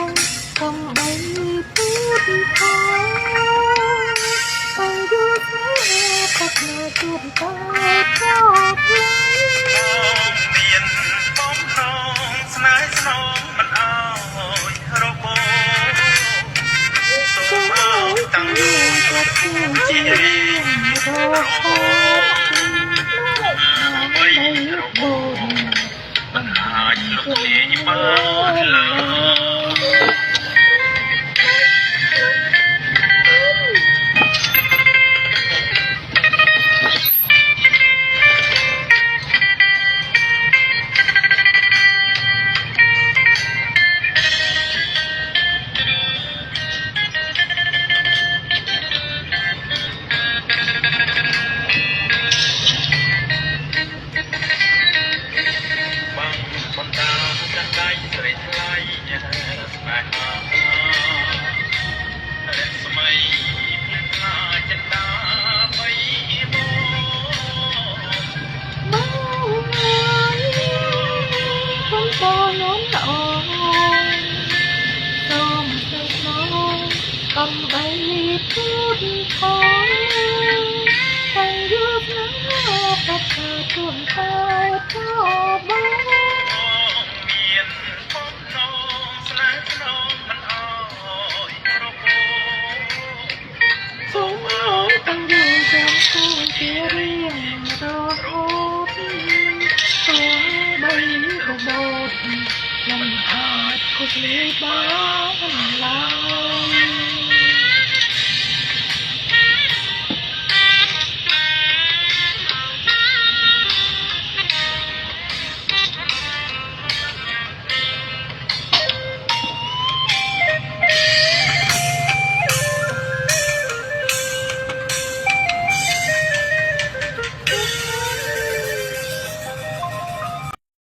ងកំបីពុតខោទៅយល់ស្នេហ៍តែនៅជួបតែចោលមានបងខំស្នេហ៍ស្នងមិនអើយរបូរសូមអើយតាំងយូរជារៀងរហូតបីរបូរមិនអាចលុបលាយបានឡើយកំបីពុតខោតែយល់ស្នេហ៍តែធ្វើជួនតែចោលបងមានបងនងស្នេហ៍ស្នងមិនអើយរបូរសូមអើយតាំងយូរចាំគូជារៀងរហូតសូមបីរបូតមិនអាចគូលាយបានឡើយ